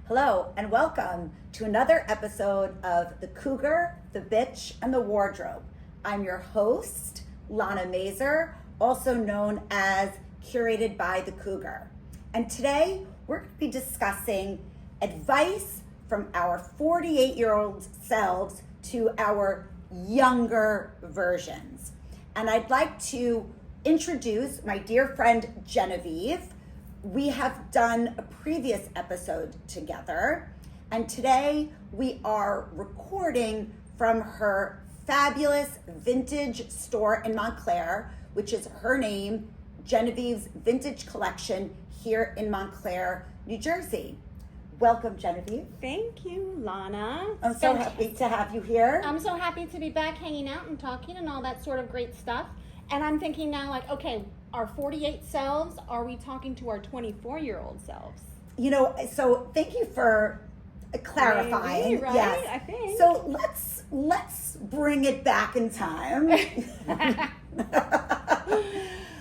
Hello and welcome to another episode of The Cougar, the Bitch, and the Wardrobe. I'm your host, Lana Mazer, also known as Curated by the Cougar. And today we're going to be discussing advice from our 48-year-old selves to our younger versions. And I'd like to introduce my dear friend Genevieve. We have done a previous episode together, and today we are recording from her fabulous vintage store in Montclair, which is her name, Genevieve's Vintage Collection, here in Montclair, New Jersey. Welcome, Genevieve. Thank you, Lana. I'm so happy to have you here. I'm so happy to be back hanging out and talking and all that sort of great stuff. And I'm thinking now, like, okay, our 48 selves, are we talking to our 24-year-old selves? You know, so thank you for clarifying. Maybe, right? Yes. I think. So let's bring it back in time.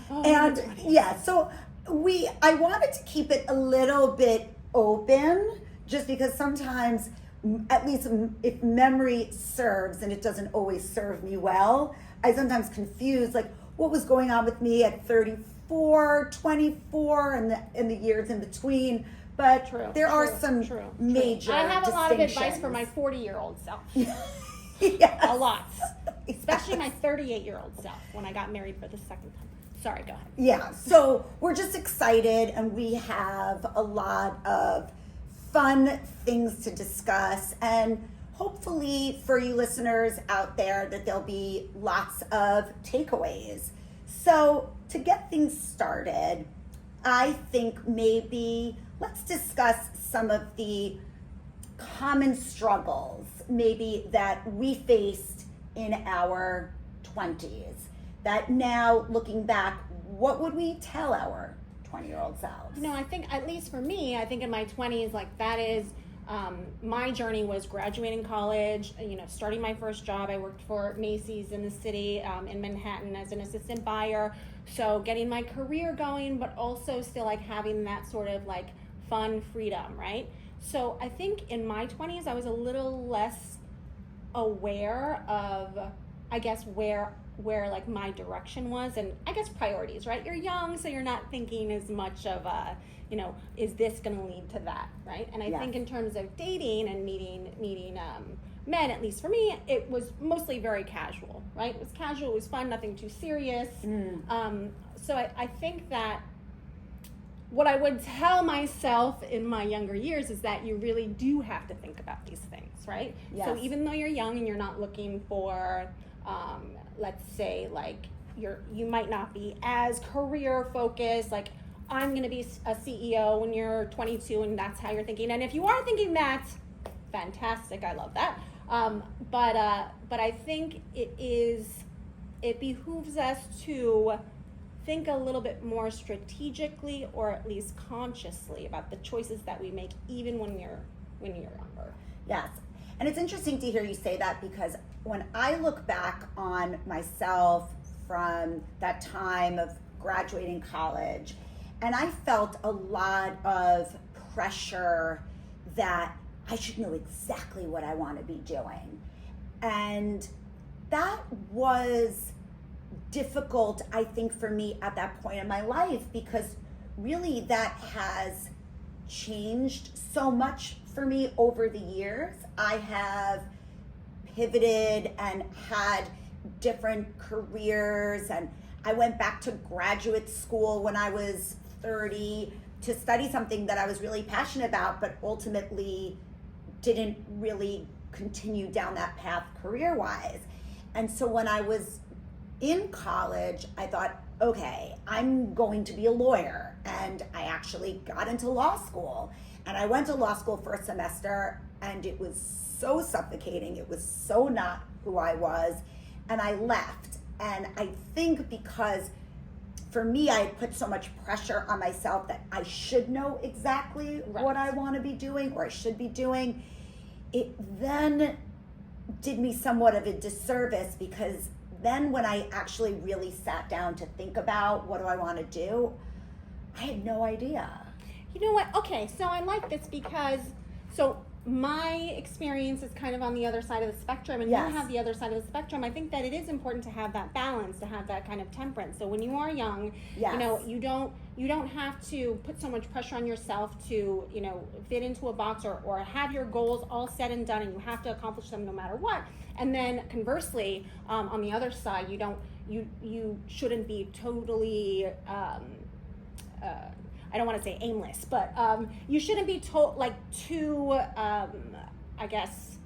And yeah, so I wanted to keep it a little bit open, just because sometimes, at least if memory serves, and it doesn't always serve me well, I sometimes confuse like what was going on with me at 34, 24, and the years in between. But there are some major I have a lot of advice distinctions for my 40-year-old self. Yes. A lot. Especially my 38-year-old self when I got married for the second time. Sorry, go ahead. Yeah, so we're just excited, and we have a lot of fun things to discuss, and hopefully for you listeners out there that there'll be lots of takeaways. So to get things started, I think maybe let's discuss some of the common struggles maybe that we faced in our 20s. That now, looking back, what would we tell our 20-year-old selves? No, I think, at least for me, I think in my 20s, like that is, my journey was graduating college, starting my first job. I worked for Macy's in the city, in Manhattan as an assistant buyer. So getting my career going, but also still like having that sort of like fun freedom, right? So I think in my 20s, I was a little less aware of, I guess, where like my direction was, and I guess priorities, right? You're young, so you're not thinking as much of is this going to lead to that, right? And I think in terms of dating and meeting men, at least for me, it was mostly very casual, right? It was casual, it was fun, nothing too serious. So I think that what I would tell myself in my younger years is that you really do have to think about these things, right? Yes. So even though you're young and you're not looking for let's say like you might not be as career focused, like I'm going to be a CEO when you're 22 and that's how you're thinking. And if you are thinking that, fantastic, I love that. But I think it behooves us to think a little bit more strategically, or at least consciously, about the choices that we make even when you're younger. Yes. And it's interesting to hear you say that, because when I look back on myself from that time of graduating college, and I felt a lot of pressure that I should know exactly what I want to be doing. And that was difficult, I think, for me at that point in my life, because really that has changed so much for me over the years. I have pivoted and had different careers, and I went back to graduate school when I was 30 to study something that I was really passionate about, but ultimately didn't really continue down that path career-wise. And so when I was in college, I thought, okay, I'm going to be a lawyer. And I actually got into law school. And I went to law school for a semester, and it was so suffocating. It was so not who I was. And I left. And I think because for me, I had put so much pressure on myself that I should know exactly what I want to be doing, or I should be doing. It then did me somewhat of a disservice, because then when I actually really sat down to think about what do I want to do, I had no idea. You know what? Okay, so I like this because So my experience is kind of on the other side of the spectrum, and Yes. you have the other side of the spectrum. I think that it is important to have that balance, to have that kind of temperance. So when you are young, Yes. you don't have to put so much pressure on yourself to, fit into a box or have your goals all set and done, and you have to accomplish them no matter what. And then conversely, on the other side, you shouldn't be totally I don't want to say aimless, but you shouldn't be too I guess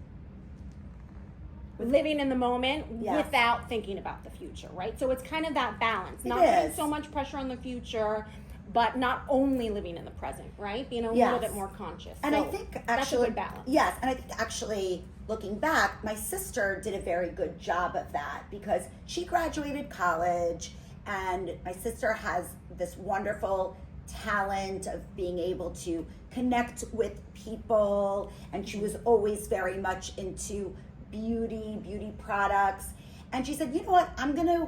living in the moment Yes. without thinking about the future, right? So it's kind of that balance, not It putting is. so much pressure on the future, but not only living in the present, right? Being a little bit more conscious. And so I think that's actually, a good balance. yes, and I think actually looking back, my sister did a very good job of that because she graduated college, and my sister has this wonderful talent of being able to connect with people, and she was always very much into beauty products. And she said, you know what, I'm gonna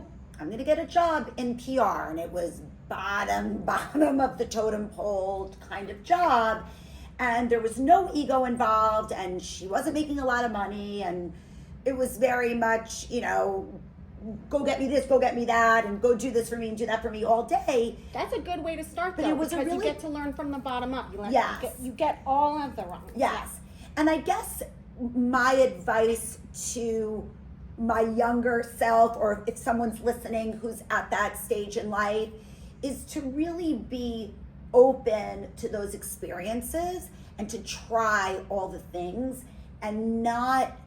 get a job in PR, and it was bottom of the totem pole kind of job, and there was no ego involved, and she wasn't making a lot of money, and it was very much, go get me this, go get me that, and go do this for me and do that for me all day. That's a good way to start, But though, it was because a you really- get to learn from the bottom up. Yes. You get all of the rungs. Yes. And I guess my advice to my younger self, or if someone's listening who's at that stage in life, is to really be open to those experiences and to try all the things and not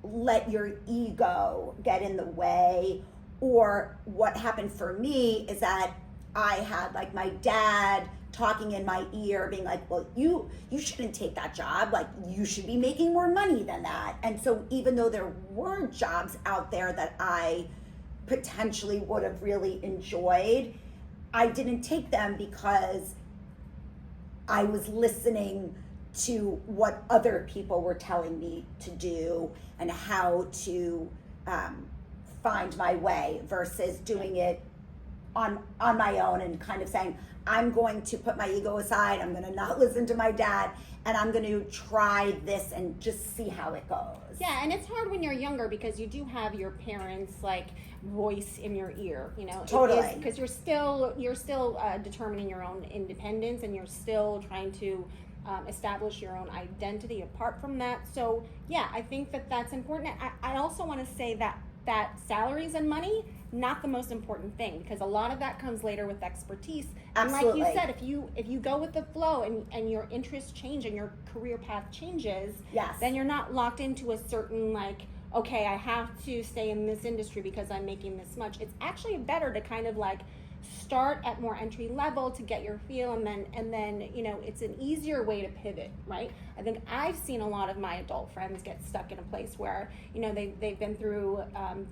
let your ego get in the way. Or what happened for me is that I had like my dad talking in my ear being like, well, you shouldn't take that job, like you should be making more money than that. And so even though there were jobs out there that I potentially would have really enjoyed, I didn't take them because I was listening to what other people were telling me to do and how to find my way versus doing it on my own and kind of saying, I'm going to put my ego aside, I'm going to not listen to my dad, and I'm going to try this and just see how it goes. Yeah, and it's hard when you're younger because you do have your parents' voice in your ear, Totally. Because you're still determining your own independence, and you're still trying to establish your own identity apart from that. So yeah, I think that that's important. I also want to say that salaries and money, not the most important thing, because a lot of that comes later with expertise. Absolutely. And like you said, if you go with the flow and your interests change and your career path changes, Yes. then you're not locked into a certain okay, I have to stay in this industry because I'm making this much. It's actually better to kind of start at more entry level to get your feel, and then it's an easier way to pivot, right? I think I've seen a lot of my adult friends get stuck in a place where they've been through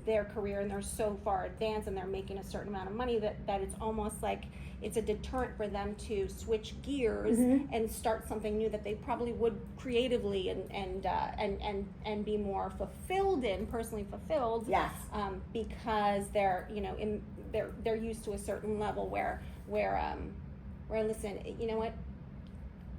their career and they're so far advanced and they're making a certain amount of money that it's almost like it's a deterrent for them to switch gears and start something new that they probably would creatively and be more personally fulfilled. Yes. Because they're they're used to a certain level where listen, you know what,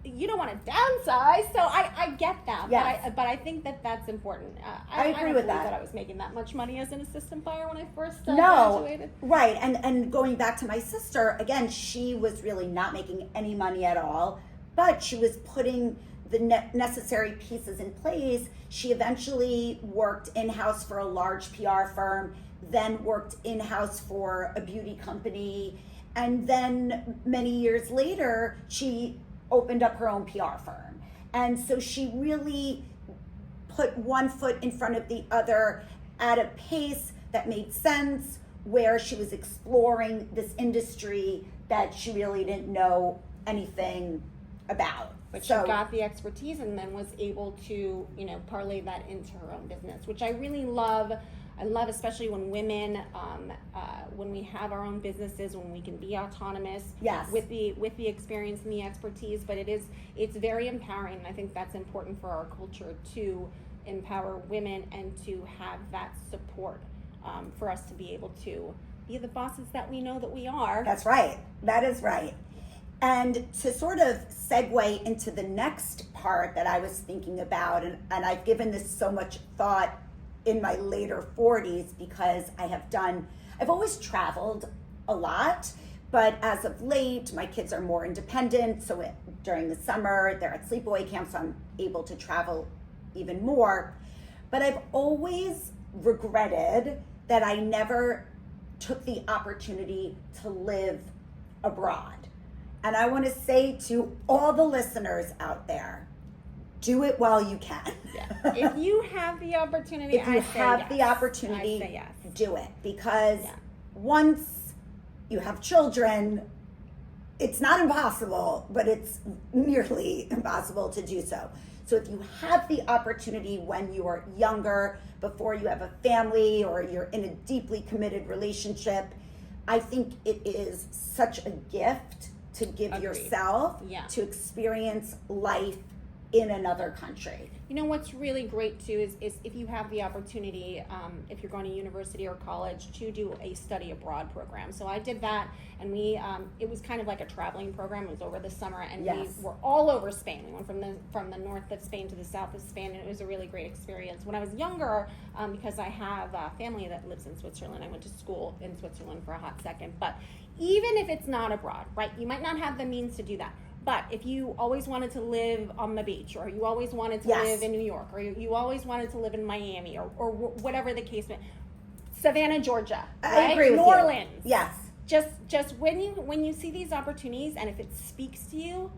you don't want to downsize, so I get that. Yes. But I think that that's important. I agree with don't believe that. I was making that much money as an assistant buyer when I first No, graduated. right. And going back to my sister, again, she was really not making any money at all, but she was putting the necessary pieces in place. She eventually worked in-house for a large PR firm, then worked in-house for a beauty company, and then many years later, she opened up her own PR firm. And so she really put one foot in front of the other at a pace that made sense, where she was exploring this industry that she really didn't know anything about. But she got the expertise and then was able to, parlay that into her own business, which I really love. I love, especially when women, when we have our own businesses, when we can be autonomous. Yes. With the experience and the expertise. But it's very empowering, and I think that's important for our culture to empower women and to have that support for us to be able to be the bosses that we know that we are. That's right. That is right. And to sort of segue into the next part that I was thinking about, and I've given this so much thought in my later 40s because I've always traveled a lot, but as of late, my kids are more independent. So during the summer, they're at sleepaway camp, so I'm able to travel even more. But I've always regretted that I never took the opportunity to live abroad. And I want to say to all the listeners out there, do it while you can. Yeah. If you have the opportunity, if you have the opportunity, I say yes. Do it. Because once you have children, it's not impossible, but it's nearly impossible to do so. So if you have the opportunity when you are younger, before you have a family or you're in a deeply committed relationship, I think it is such a gift to give Agreed. Yourself to experience life in another country. You know what's really great too is if you have the opportunity, if you're going to university or college, to do a study abroad program. So I did that, and it was kind of like a traveling program. It was over the summer, and we were all over Spain. We went from the north of Spain to the south of Spain, and it was a really great experience. When I was younger, because I have a family that lives in Switzerland, I went to school in Switzerland for a hot second. But even if it's not abroad, right? You might not have the means to do that. But if you always wanted to live on the beach, or you always wanted to live in New York, or you always wanted to live in Miami, or whatever the case may be, Savannah, Georgia, right? I agree with New Orleans. Yes. Just when you see these opportunities, and if it speaks to you,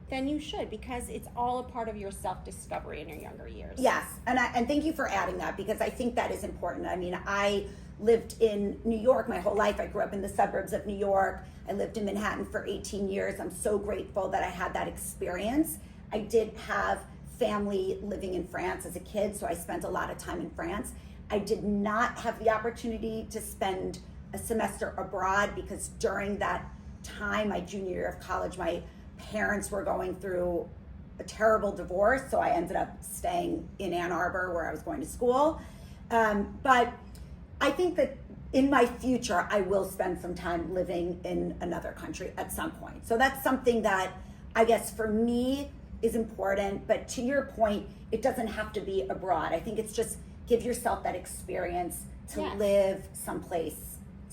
then you should, because it's all a part of your self-discovery in your younger years. Yes, and thank you for adding that, because I think that is important. I mean, I lived in New York my whole life. I grew up in the suburbs of New York. I lived in Manhattan for 18 years. I'm so grateful that I had that experience. I did have family living in France as a kid, so I spent a lot of time in France. I did not have the opportunity to spend a semester abroad because during that time, my junior year of college, my parents were going through a terrible divorce, so I ended up staying in Ann Arbor where I was going to school. But I think that in my future, I will spend some time living in another country at some point. So that's something that I guess for me is important. But to your point, it doesn't have to be abroad. I think it's just give yourself that experience to live someplace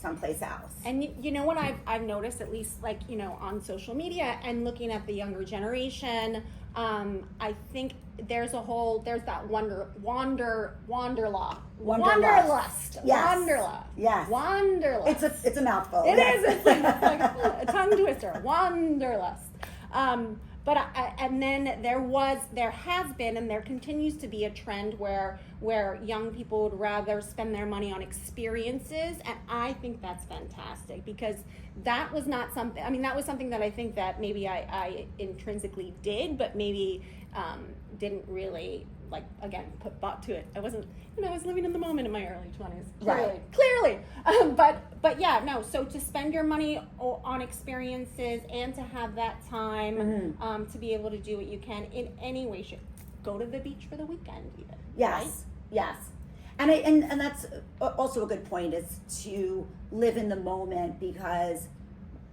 else. And you know what I've noticed, at least on social media and looking at the younger generation, I think there's that wanderlust. Yes. Wanderlust. Yes. Wanderlust. It's a mouthful. It is. It's like a tongue twister. Wanderlust. And then there has been, and there continues to be a trend where young people would rather spend their money on experiences, and I think that's fantastic, because that was not something. I mean, that was something that I think that maybe I intrinsically did, but maybe didn't really put thought to it. I wasn't. I was living in the moment in my early 20s. Clearly. But yeah, no. So to spend your money on experiences and to have that time to be able to do what you can in any way, go to the beach for the weekend even. Yes. Right? Yes. And that's also a good point, is to live in the moment, because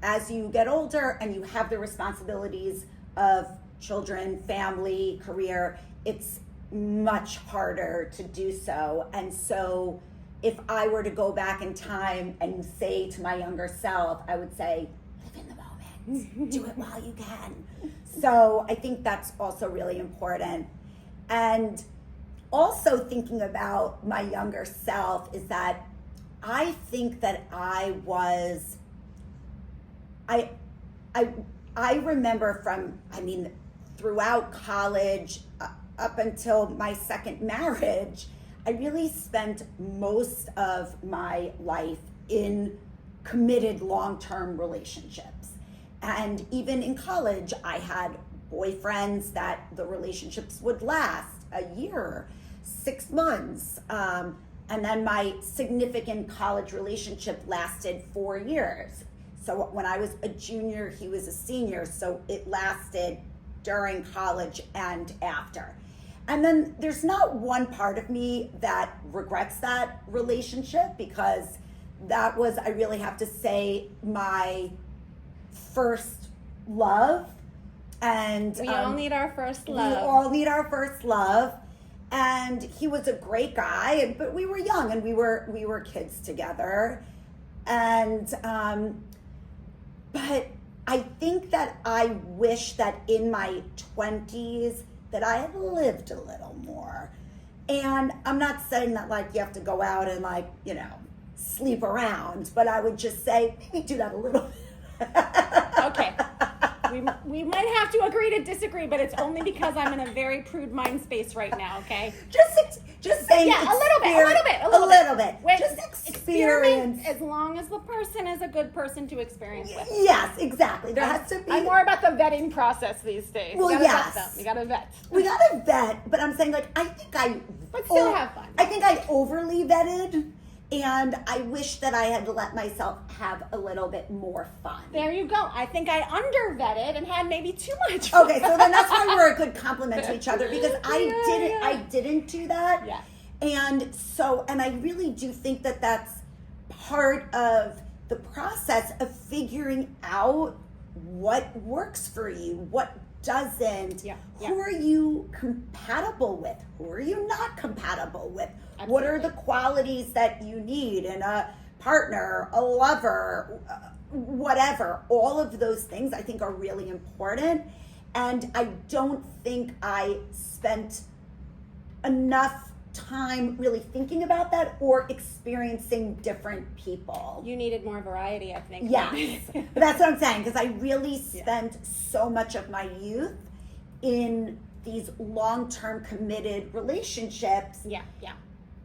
as you get older and you have the responsibilities of children, family, career, it's much harder to do so. And so if I were to go back in time and say to my younger self, I would say, live in the moment, do it while you can. So I think that's also really important. And also thinking about my younger self is that I think that I remember throughout college, up until my second marriage, I really spent most of my life in committed long-term relationships. And even in college, I had boyfriends that the relationships would last a year, 6 months. And then my significant college relationship lasted 4 years. So when I was a junior, he was a senior. So it lasted during college and after. And then there's not one part of me that regrets that relationship, because that was, I really have to say, my first love. And we all need our first love. We all need our first love. And he was a great guy, but we were young and we were kids together. And but I think that I wish that in my 20s that I had lived a little more. And I'm not saying that like you have to go out and like, you know, sleep around, but I would just say maybe do that a little. Okay. We might have to agree to disagree, but it's only because I'm in a very prude mind space right now, okay? Just saying, yeah, a little bit. Just experience. As long as the person is a good person to experience with. Yes, exactly. There has to be. I'm more about the vetting process these days. Well, yes. You gotta vet. We gotta vet, but I'm saying like but still have fun. I think I overly vetted. And I wish that I had let myself have a little bit more fun. There you go. I think I under-vetted and had maybe too much fun. Okay, so then that's why we're a good compliment to each other, because I didn't do that. Yeah. And I really do think that that's part of the process of figuring out what works for you, what doesn't. Yeah. Who are you compatible with? Who are you not compatible with? Absolutely. What are the qualities that you need in a partner, a lover, whatever? All of those things I think are really important. And I don't think I spent enough time really thinking about that or experiencing different people. You needed more variety, I think. Yes. But that's what I'm saying, because I really spent so much of my youth in these long-term committed relationships. Yeah.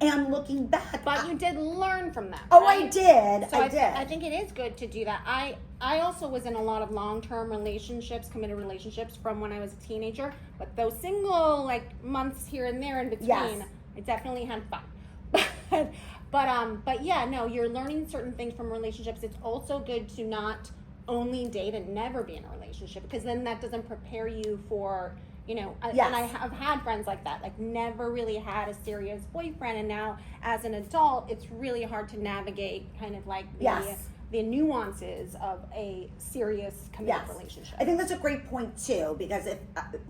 And looking back, but you did learn from that. Oh, right? I did. So I did. I think it is good to do that. I also was in a lot of long-term relationships, committed relationships from when I was a teenager. But those single like months here and there in between, I definitely had fun. But yeah, no, you're learning certain things from relationships. It's also good to not only date and never be in a relationship, because then that doesn't prepare you for. You know, and I have had friends like that, like never really had a serious boyfriend, and now as an adult, it's really hard to navigate kind of like the nuances of a serious committed relationship. I think that's a great point too, because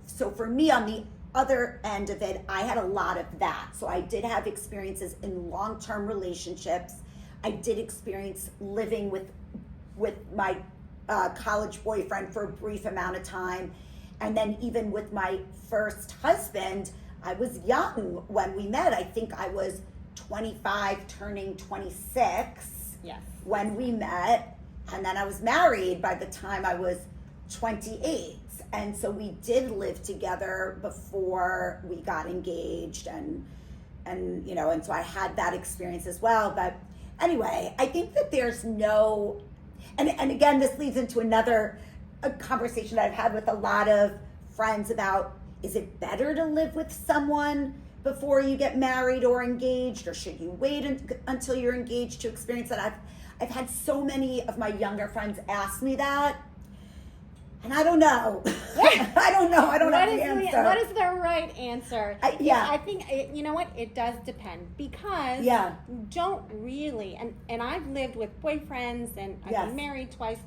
so for me on the other end of it, I had a lot of that. So I did have experiences in long-term relationships. I did experience living with my college boyfriend for a brief amount of time. And then even with my first husband, I was young when we met. I think I was 25 turning 26 when we met. And then I was married by the time I was 28. And so we did live together before we got engaged. And so I had that experience as well. But anyway, I think that there's no, and again, this leads into a conversation that I've had with a lot of friends about, is it better to live with someone before you get married or engaged, or should you wait until you're engaged to experience that? I've had so many of my younger friends ask me that, and I don't know. I don't know. I don't have the answer. What is the right answer? I think, you know what? It does depend, because you don't really, and I've lived with boyfriends and I've been married twice.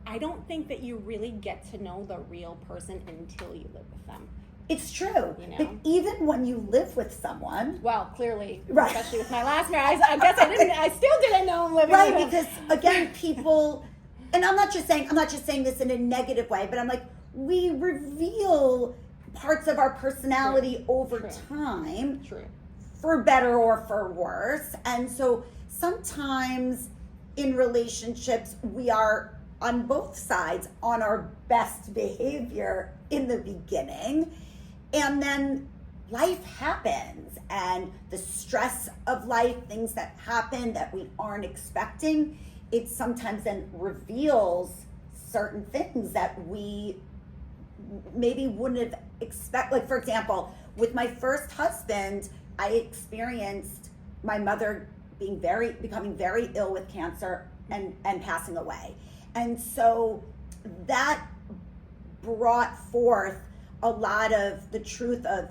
I don't think that you really get to know the real person until you live with them. It's true. You know? But even when you live with someone. Well, clearly, especially with my last marriage, I guess I still didn't know him living with him. Right, because again, people, and I'm not just saying this in a negative way, but I'm like, we reveal parts of our personality over time. True. For better or for worse. And so sometimes in relationships, we are on both sides on our best behavior in the beginning, and then life happens, and the stress of life, things that happen that we aren't expecting, it sometimes then reveals certain things that we maybe wouldn't have expected. Like, for example, with my first husband, I experienced my mother becoming very ill with cancer and passing away. And so that brought forth a lot of the truth of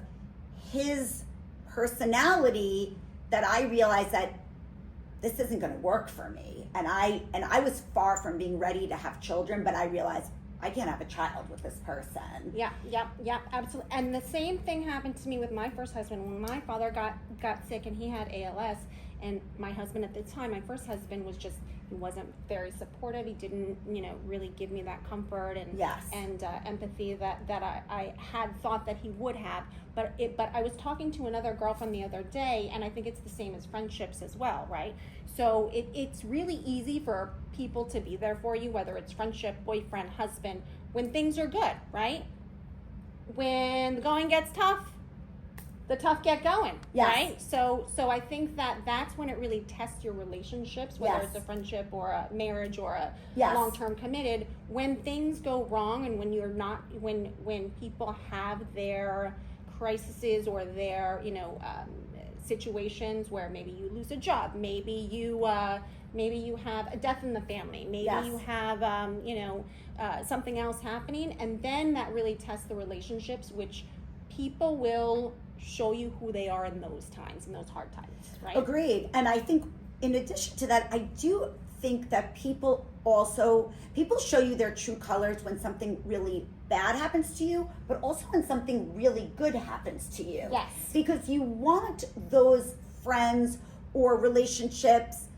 his personality, that I realized that this isn't going to work for me. And I was far from being ready to have children, but I realized I can't have a child with this person. Yeah, absolutely. And the same thing happened to me with my first husband. When my father got sick and he had ALS, and my husband at the time, my first husband, was just, he wasn't very supportive. He didn't, really give me that comfort and empathy that I had thought that he would have. But I was talking to another girlfriend the other day, and I think it's the same as friendships as well, right? So it's really easy for people to be there for you, whether it's friendship, boyfriend, husband, when things are good, right? When the going gets tough, the tough get going, right? So I think that's when it really tests your relationships, whether it's a friendship or a marriage or a long-term committed. When things go wrong, and when you're not, when people have their crises or their situations where maybe you lose a job, maybe you have a death in the family, maybe you have something else happening, and then that really tests the relationships, which people will show you who they are in those times, in those hard times, right? Agreed. And I think in addition to that, I do think that people show you their true colors when something really bad happens to you, but also when something really good happens to you. Yes. Because you want those friends or relationships,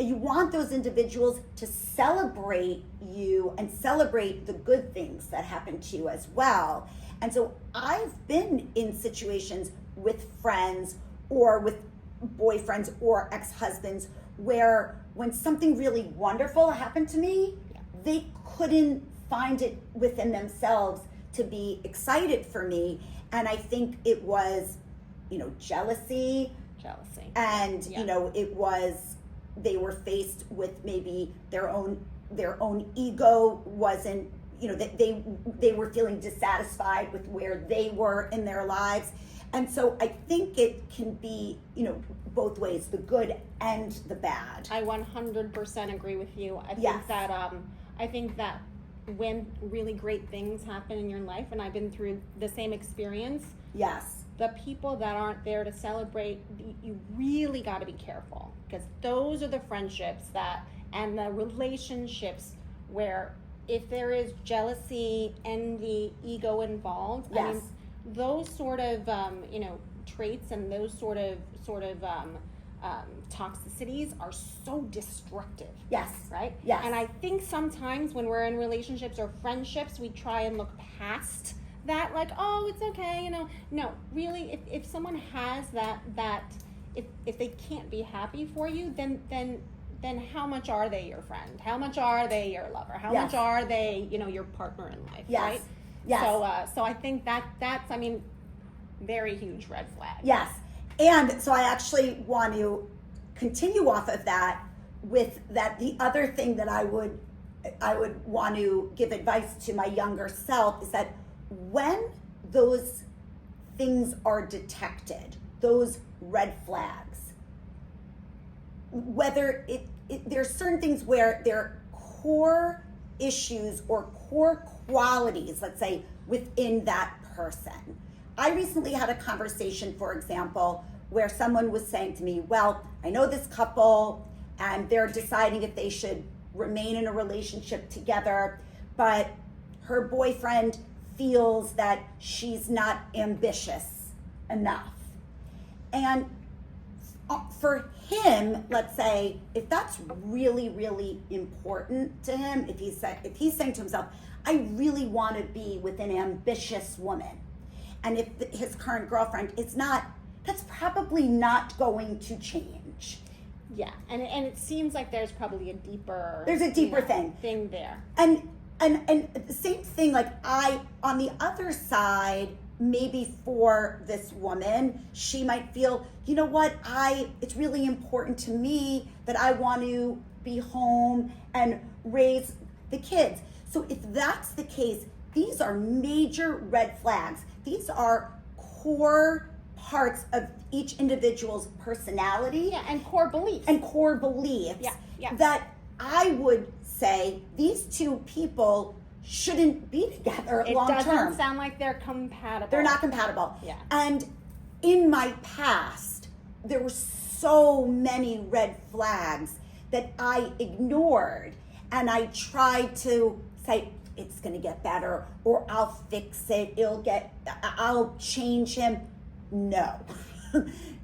you want those individuals to celebrate you and celebrate the good things that happen to you as well. And so I've been in situations with friends or with boyfriends or ex-husbands where when something really wonderful happened to me, they couldn't find it within themselves to be excited for me. And I think it was, jealousy. And, it was, they were faced with maybe their own ego wasn't, they were feeling dissatisfied with where they were in their lives. And so I think it can be, both ways, the good and the bad. I 100% agree with you. I think that when really great things happen in your life, and I've been through the same experience. Yes. The people that aren't there to celebrate, you really got to be careful, because those are the friendships and the relationships where if there is jealousy, envy, ego involved, I mean, those sort of traits and those sort of toxicities are so destructive. Yes. Right? Yes. And I think sometimes when we're in relationships or friendships, we try and look past that, like, oh, it's okay, No, really, if someone has that if they can't be happy for you, then how much are they your friend? How much are they your lover? How much are they, your partner in life, right? Yes. So I think that's, very huge red flag. Yes. And so I actually want to continue off of that with that. The other thing that I would want to give advice to my younger self is that when those things are detected, those red flags, whether there's certain things where they're core issues or core qualities, let's say, within that person. I recently had a conversation, for example, where someone was saying to me, well, I know this couple and they're deciding if they should remain in a relationship together, but her boyfriend feels that she's not ambitious enough. And for him, let's say, if that's really, really important to him, if he's saying to himself, I really want to be with an ambitious woman, and if his current girlfriend is not, that's probably not going to change. Yeah, and it seems like there's probably a deeper thing there. And the same thing, like on the other side, maybe for this woman, she might feel, it's really important to me that I want to be home and raise the kids. So if that's the case, these are major red flags. These are core parts of each individual's personality. Yeah, and core beliefs. Yeah. That I would say these two people shouldn't be together long term. It doesn't sound like they're compatible. They're not compatible. Yeah. And in my past, there were so many red flags that I ignored, and I tried to say, it's going to get better, or I'll fix it, I'll change him. No.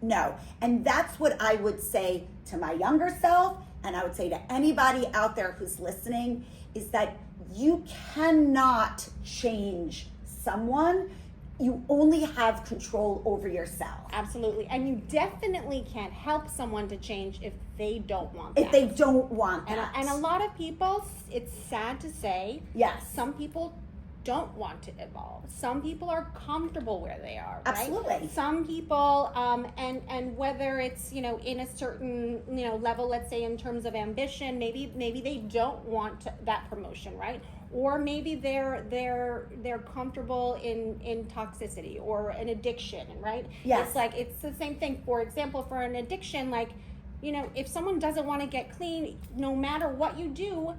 No. And that's what I would say to my younger self, and I would say to anybody out there who's listening, is that you cannot change someone. You only have control over yourself. Absolutely. And you definitely can't help someone to change if they don't want that. If they don't want that. And a lot of people, it's sad to say, yes, some people don't want to evolve. Some people are comfortable where they are, right? Absolutely. Some people, and whether it's, in a certain, level, let's say in terms of ambition, maybe they don't want that promotion, right? Or maybe they're comfortable in toxicity or an addiction, right? Yes. It's the same thing. For example, for an addiction, if someone doesn't want to get clean, no matter what you do,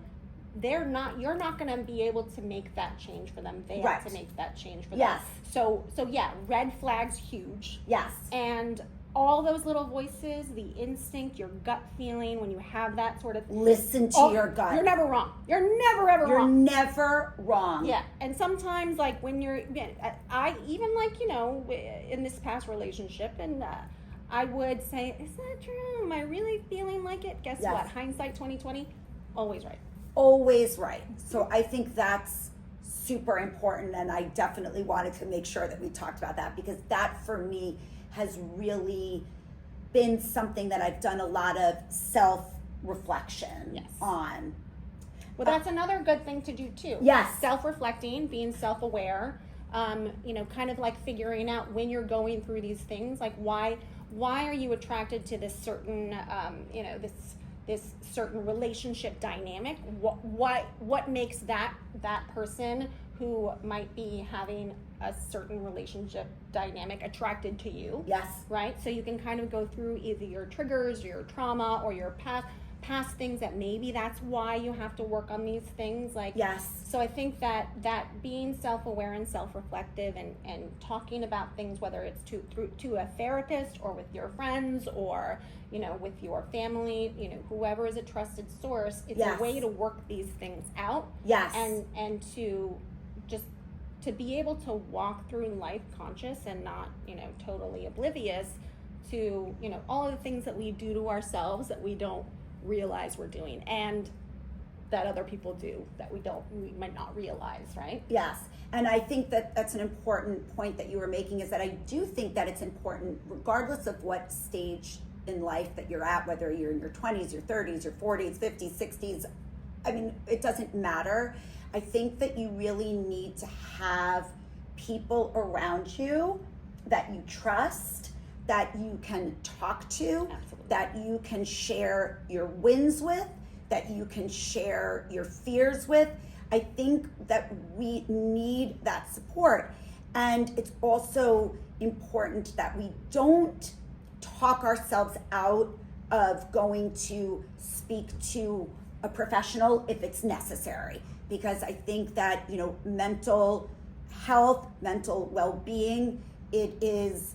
you're not going to be able to make that change for them. They have to make that change for them. Yes. So yeah, red flags huge. Yes. And all those little voices, the instinct, your gut feeling, when you have that sort of... Listen to your gut. You're never wrong. You're never, ever wrong. You're never wrong. Yeah. And sometimes, when you're... I even, in this past relationship, and I would say, is that true? Am I really feeling like it? Guess what? Hindsight 2020, always right. Always right. So I think that's super important, and I definitely wanted to make sure that we talked about that, because that, for me, has really been something that I've done a lot of self-reflection on. Well, that's another good thing to do too. Yes. Self-reflecting, being self-aware, kind of like figuring out when you're going through these things, like why are you attracted to this certain, this certain relationship dynamic? What makes that person who might be having a certain relationship dynamic attracted to you? Yes. Right? So you can kind of go through either your triggers, your trauma, or your past things that maybe that's why you have to work on these things. Yes. So I think that being self-aware and self-reflective and talking about things, whether it's to a therapist or with your friends or with your family, whoever is a trusted source, it's a way to work these things out. Yes. And to just to be able to walk through life conscious and not totally oblivious to all of the things that we do to ourselves that we don't realize we're doing, and that other people do that we might not realize, right? Yes. And I think that that's an important point that you were making, is that I do think that it's important, regardless of what stage in life that you're at, whether you're in your 20s, your 30s, your 40s, 50s, 60s, I mean, it doesn't matter. I think that you really need to have people around you that you trust, that you can talk to, Absolutely. that you can share your wins with, that you can share your fears with. I think that we need that support. And it's also important that we don't talk ourselves out of going to speak to a professional if it's necessary. Because I think that, mental health, mental well-being, it is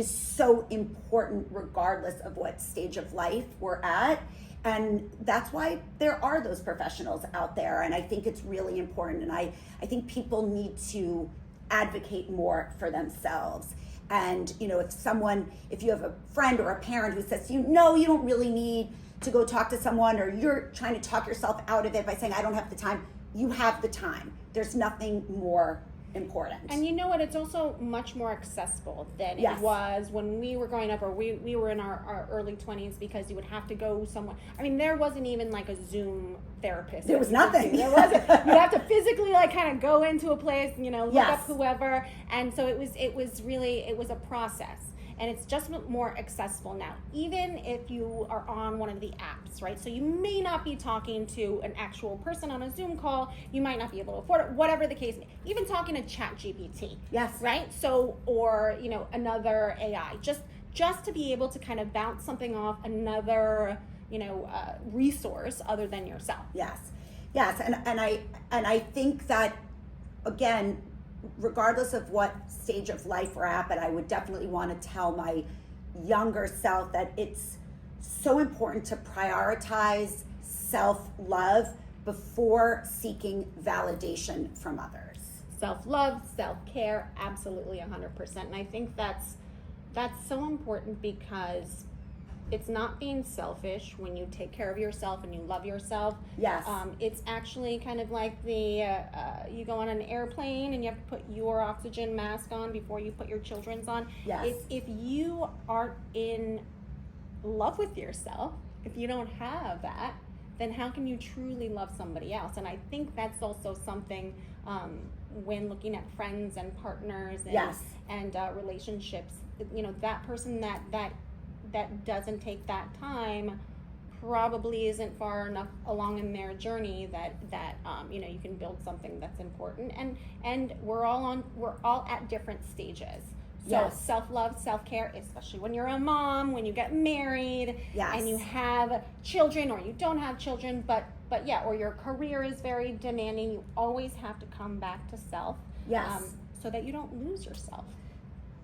so important regardless of what stage of life we're at. And that's why there are those professionals out there. And I think it's really important. And I think people need to advocate more for themselves. And, if you have a friend or a parent who says, you don't really need to go talk to someone, or you're trying to talk yourself out of it by saying, I don't have the time. You have the time. There's nothing more important. And you know what? It's also much more accessible than it was when we were growing up, or we were in our early 20s, because you would have to go somewhere. I mean, there wasn't even like a Zoom therapist. There was nothing. There wasn't. You have to physically kind of go into a place, look up whoever. And so it was a process. And it's just more accessible now, even if you are on one of the apps, right? So you may not be talking to an actual person on a Zoom call. You might not be able to afford it, whatever the case. Even talking to ChatGPT. Yes. Right? So, or, another AI. Just to be able to kind of bounce something off another, resource other than yourself. Yes. Yes. And I think that, again, regardless of what stage of life we're at, but I would definitely want to tell my younger self that it's so important to prioritize self-love before seeking validation from others. Self-love, self-care, absolutely 100%. And I think that's so important, because it's not being selfish when you take care of yourself and you love yourself. Yes. It's actually kind of like you go on an airplane and you have to put your oxygen mask on before you put your children's on. Yes. If you aren't in love with yourself, if you don't have that, then how can you truly love somebody else? And I think that's also something when looking at friends and partners and, yes. and relationships, that person that doesn't take that time probably isn't far enough along in their journey that you can build something that's important. And we're all at different stages. So yes. self-love, self-care, especially when you're a mom, when you get married, yes. and you have children, or you don't have children, but yeah, or your career is very demanding, you always have to come back to self. Yes. So that you don't lose yourself.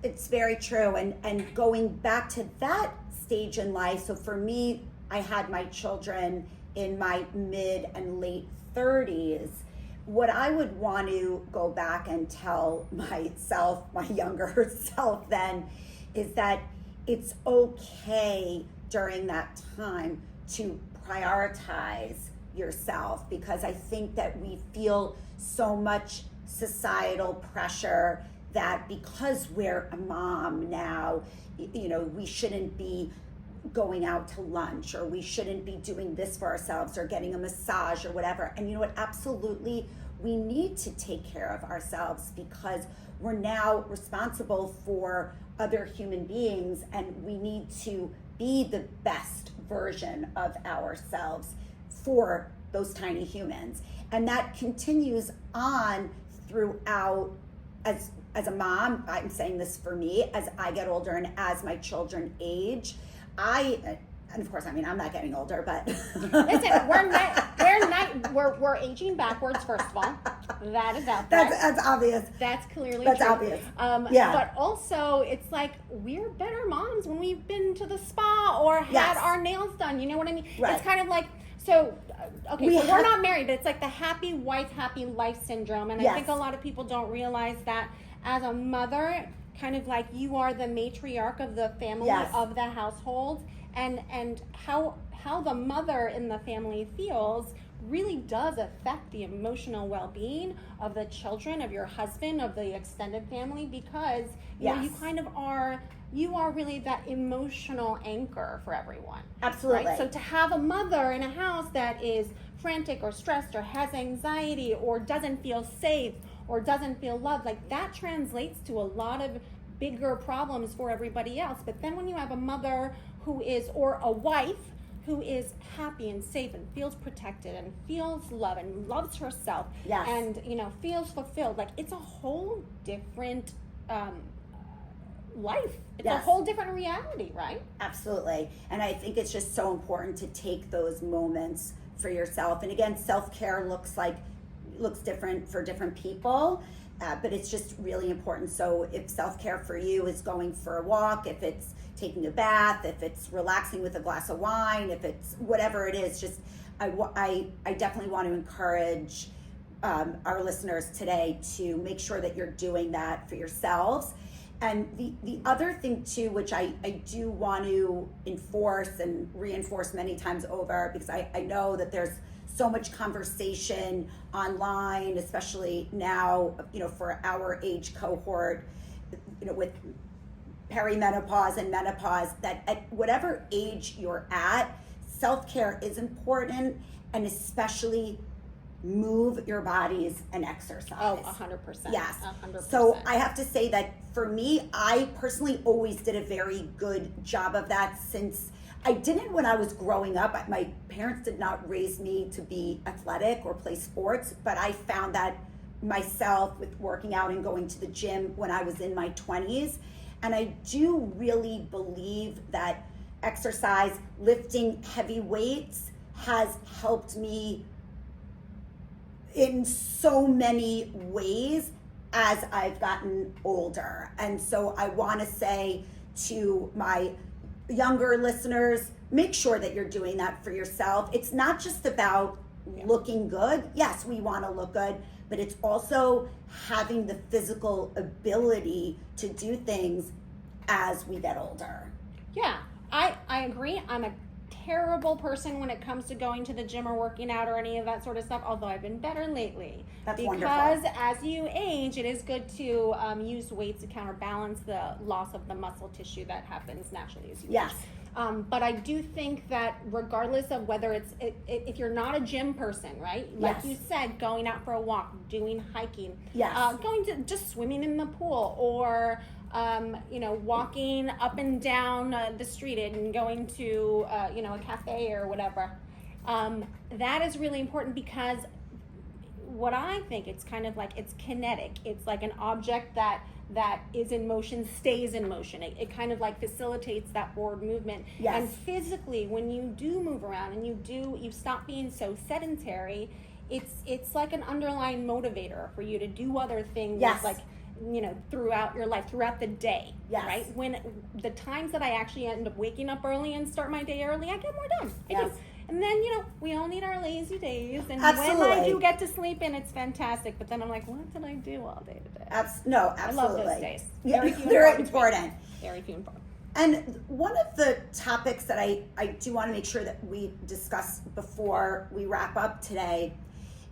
It's very true. And going back to that stage in life, so for me, I had my children in my mid and late 30s. What I would want to go back and tell myself, my younger self then, is that it's okay during that time to prioritize yourself, because I think that we feel so much societal pressure that because we're a mom now, we shouldn't be going out to lunch, or we shouldn't be doing this for ourselves, or getting a massage or whatever. And you know what, absolutely, we need to take care of ourselves, because we're now responsible for other human beings, and we need to be the best version of ourselves for those tiny humans. And that continues on throughout. As a mom, I'm saying this for me, as I get older and as my children age, and of course, I'm not getting older, but listen, we're aging backwards. First of all, that is out there. That's obvious. That's clearly that's true. obvious. Yeah. But also, it's like we're better moms when we've been to the spa or had yes. our nails done. You know what I mean? Right. It's kind of like we're not married, but it's like the happy wife, happy life syndrome, and yes. I think a lot of people don't realize that as a mother, kind of like you are the matriarch of the family, yes. of the household, and how the mother in the family feels really does affect the emotional well-being of the children, of your husband, of the extended family, because yes. you kind of you are really that emotional anchor for everyone. Absolutely. Right? So to have a mother in a house that is frantic or stressed or has anxiety or doesn't feel safe or doesn't feel loved, like that translates to a lot of bigger problems for everybody else. But then when you have a mother or a wife who is happy and safe and feels protected and feels love and loves herself, yes. and feels fulfilled, like it's a whole different life. It's yes. a whole different reality, right? Absolutely. And I think it's just so important to take those moments for yourself. And again, self-care looks different for different people, but it's just really important. So if self-care for you is going for a walk, if it's taking a bath, if it's relaxing with a glass of wine, if it's whatever it is, just I definitely want to encourage our listeners today to make sure that you're doing that for yourselves. And the other thing too, which I do want to enforce and reinforce many times over, because I know that there's so much conversation online, especially now, for our age cohort, with perimenopause and menopause, that at whatever age you're at, self-care is important, and especially move your bodies and exercise. Oh, 100%. Yes. 100%. So I have to say that for me, I personally always did a very good job of that, since I didn't when I was growing up. My parents did not raise me to be athletic or play sports, but I found that myself with working out and going to the gym when I was in my 20s. And I do really believe that exercise, lifting heavy weights, has helped me in so many ways as I've gotten older. And so I want to say to my younger listeners, make sure that you're doing that for yourself. It's not just about looking good. Yes, we want to look good, but it's also having the physical ability to do things as we get older. Yeah, I agree. I'm a terrible person when it comes to going to the gym or working out or any of that sort of stuff, although I've been better lately. That's because wonderful. as you age, it is good to use weights to counterbalance the loss of the muscle tissue that happens naturally as you age. Yes. But I do think that regardless of whether if you're not a gym person, right? Like Yes. you said, going out for a walk, doing hiking, Yes. going to just swimming in the pool, or walking up and down the street and going to a cafe or whatever. That is really important, because what I think, it's kind of like, it's kinetic. It's like an object that is in motion stays in motion. It kind of like facilitates that forward movement. Yes. And physically, when you do move around and you stop being so sedentary, it's like an underlying motivator for you to do other things. Yes. Like, throughout your life, throughout the day. Yes. Right? When the times that I actually end up waking up early and start my day early, I get more done. I Yes. do. And then, we all need our lazy days. And Absolutely. when I do get to sleep in, it's fantastic. But then I'm like, what did I do all day today? No, absolutely. I love those days. Yeah, Very few they're and important. Very few and far. And one of the topics that I do want to make sure that we discuss before we wrap up today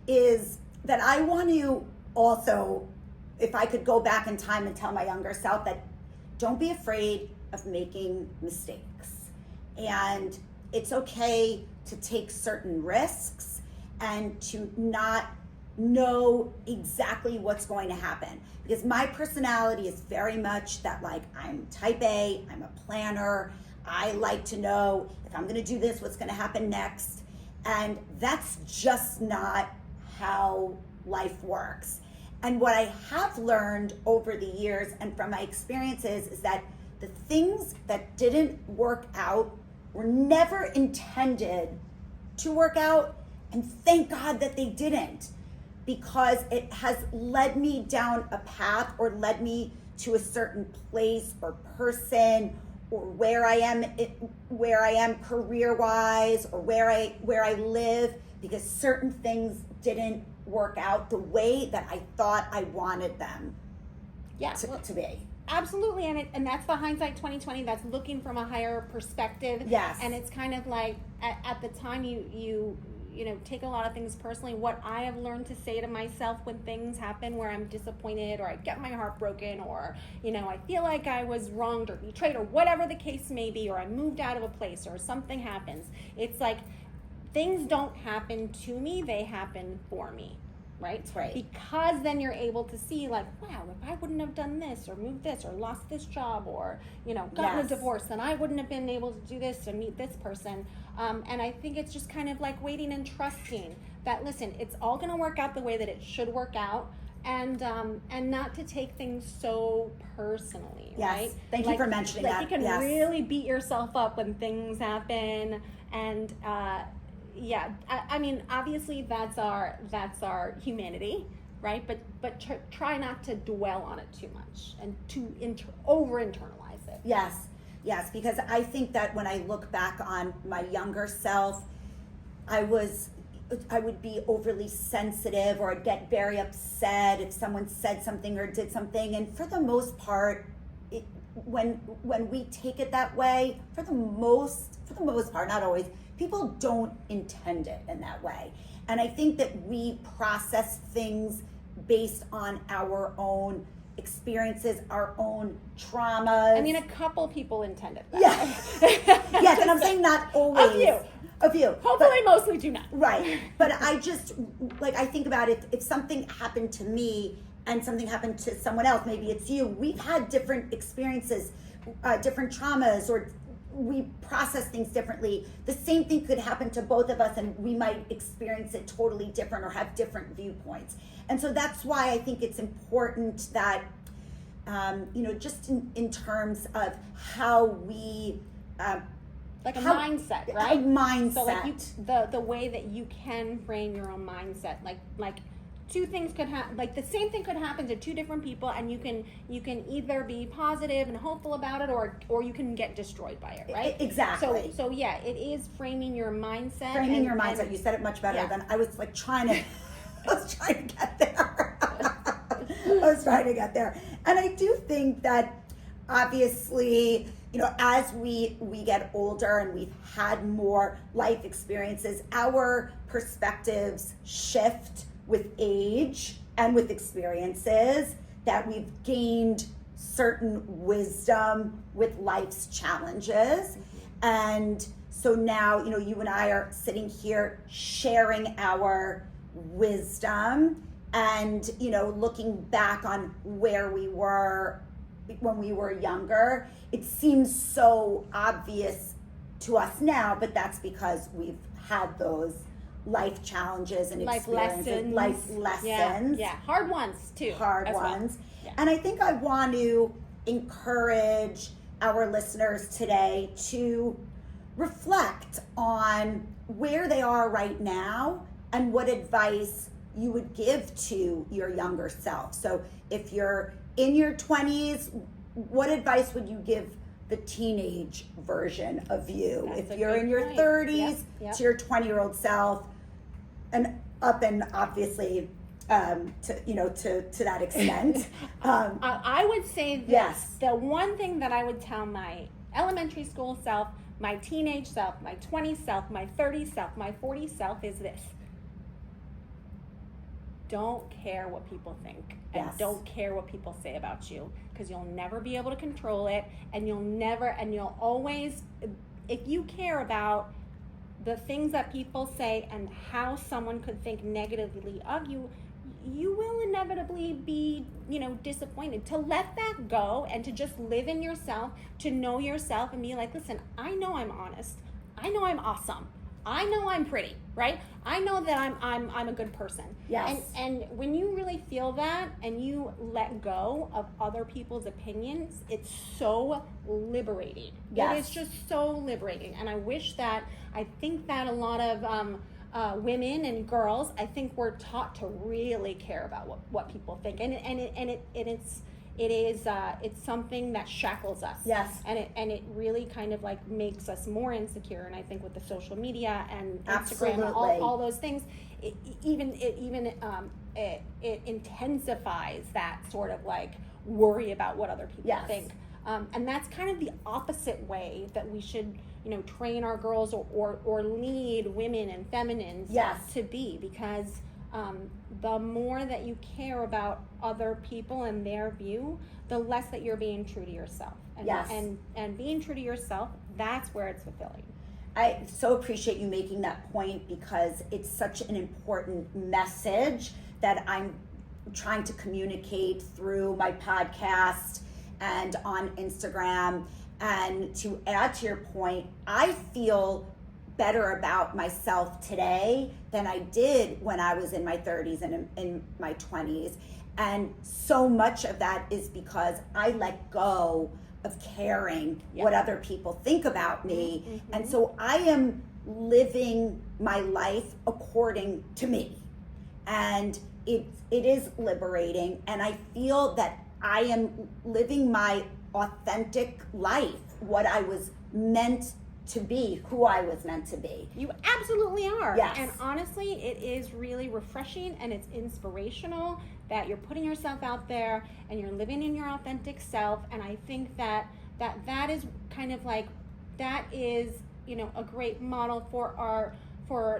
is that I want to also, if I could go back in time and tell my younger self, that don't be afraid of making mistakes. And it's okay to take certain risks and to not know exactly what's going to happen. Because my personality is very much that, like, I'm type A, I'm a planner. I like to know if I'm going to do this, what's going to happen next. And that's just not how life works. And what I have learned over the years and from my experiences is that the things that didn't work out were never intended to work out. And thank God that they didn't, because it has led me down a path or led me to a certain place or person, or where I am career-wise, or where I live, because certain things didn't work out the way that I thought I wanted them to be. Absolutely, and that's the hindsight 2020. That's looking from a higher perspective. Yes. And it's kind of like at the time you take a lot of things personally. What I have learned to say to myself when things happen where I'm disappointed, or I get my heart broken, or I feel like I was wronged or betrayed, or whatever the case may be, or I moved out of a place, or something happens. It's like, things don't happen to me, they happen for me. Right? Right. Because then you're able to see, like, wow, if I wouldn't have done this, or moved this, or lost this job, or gotten a divorce, then I wouldn't have been able to do this, to meet this person. And I think it's just kind of like waiting and trusting that, listen, it's all going to work out the way that it should work out, and not to take things so personally. Yes. Right? Thank you for mentioning that. You can Yes. really beat yourself up when things happen, and yeah, I mean, obviously that's our humanity, right? But try not to dwell on it too much and to over internalize it. Yes, because I think that when I look back on my younger self, I would be overly sensitive, or I'd get very upset if someone said something or did something. And for the most part, when we take it that way, for the most part, not always, people don't intend it in that way. And I think that we process things based on our own experiences, our own traumas. I mean, a couple people intend it that way. Yes, and I'm saying not always. A few. Hopefully, mostly do not. Right. But I just, I think about it, if something happened to me and something happened to someone else, maybe it's you, we've had different experiences, different traumas, or we process things differently. The same thing could happen to both of us, and we might experience it totally different or have different viewpoints. And so that's why I think it's important that, just in terms of how we... like a mindset, right? A mindset. So like the way that you can frame your own mindset, like two things could happen, like the same thing could happen to two different people, and you can either be positive and hopeful about it, or you can get destroyed by it, right? Exactly. So yeah, it is framing your mindset. Your mindset. You said it much better than I was like trying to. I was trying to get there. And I do think that obviously, as we get older and we've had more life experiences, our perspectives shift with age and with experiences, that we've gained certain wisdom with life's challenges. And so now, you and I are sitting here sharing our wisdom and, looking back on where we were when we were younger. It seems so obvious to us now, but that's because we've had those life challenges and life lessons. Yeah. Hard ones too. Well. Yeah. And I think I want to encourage our listeners today to reflect on where they are right now and what advice you would give to your younger self. So if you're in your 20s, what advice would you give the teenage version of you? That's if you're in your 30s, to your 20-year-old self, and up and obviously to that extent. I would say this. Yes. The one thing that I would tell my elementary school self, my teenage self, my 20 self, my 30 self, my 40 self is this. Don't care what people think, and don't care what people say about you, because you'll never be able to control it, and you'll always, if you care about the things that people say and how someone could think negatively of you, you will inevitably be, disappointed. To let that go and to just live in yourself, to know yourself and be like, listen, I know I'm honest. I know I'm awesome. I know I'm pretty, right? I know that I'm a good person. Yes. And when you really feel that and you let go of other people's opinions, it's so liberating. Yes. It is just so liberating. And I think that a lot of women and girls, I think we're taught to really care about what people think. It's something that shackles us. Yes. And it really kind of like makes us more insecure. And I think with the social media and Absolutely. Instagram and all those things, it intensifies that sort of like worry about what other people think. And that's kind of the opposite way that we should, train our girls or lead women and feminines to be, because the more that you care about other people and their view, the less that you're being true to yourself. And being true to yourself, that's where it's fulfilling. I so appreciate you making that point, because it's such an important message that I'm trying to communicate through my podcast and on Instagram. And to add to your point, I feel better about myself today than I did when I was in my 30s and in my 20s. And so much of that is because I let go of caring what other people think about me. Mm-hmm. And so I am living my life according to me. And it is liberating. And I feel that I am living my authentic life, what I was meant to be, who I was meant to be. You absolutely are. Yes. And honestly, it is really refreshing and it's inspirational that you're putting yourself out there and you're living in your authentic self. And I think that is kind of like, that is, a great model for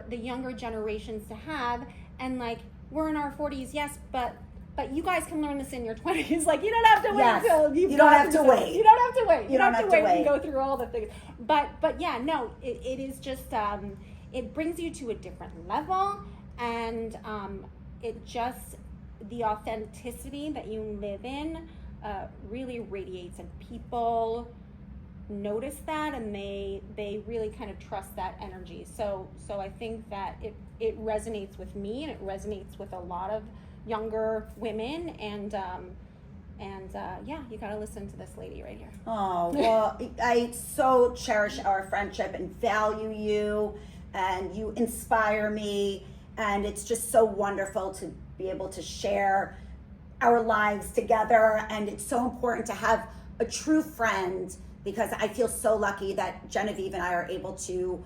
the younger generations to have. And like, we're in our 40s, yes, but you guys can learn this in your 20s. Like, you don't have to wait until you don't have to wait. You don't have to wait. You don't have to wait and go through all the things. But yeah, no, it is just, it brings you to a different level, and it just, the authenticity that you live in really radiates, and people notice that, and they really kind of trust that energy. So I think that it resonates with me, and it resonates with a lot of younger women, and you got to listen to this lady right here. Oh, well, I so cherish our friendship and value you, and you inspire me, and it's just so wonderful to be able to share our lives together. And it's so important to have a true friend, because I feel so lucky that Genevieve and I are able to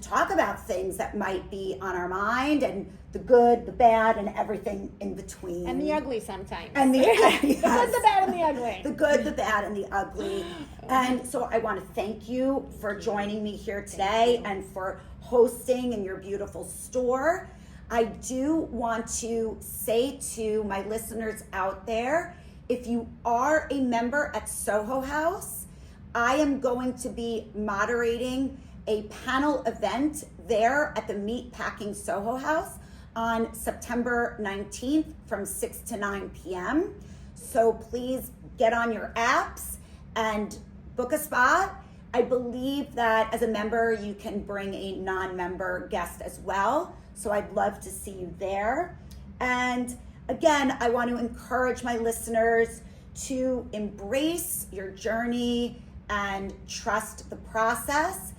talk about things that might be on our mind, and the good, the bad, and everything in between. And the ugly sometimes. And the, yes. The good, the bad, and the ugly. The good, the bad, and the ugly. And so I want to thank you for joining me here today and for hosting in your beautiful store. I do want to say to my listeners out there, if you are a member at Soho House, I am going to be moderating a panel event there at the Meatpacking Soho House on September 19th from 6 to 9 p.m. So please get on your apps and book a spot. I believe that as a member, you can bring a non-member guest as well. So I'd love to see you there. And again, I want to encourage my listeners to embrace your journey and trust the process.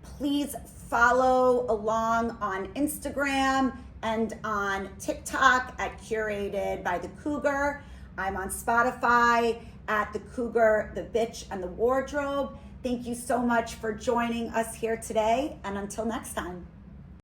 Please follow along on Instagram and on TikTok at Curated by the Cougar. I'm on Spotify at The Cougar, The Bitch, and The Wardrobe. Thank you so much for joining us here today, and until next time.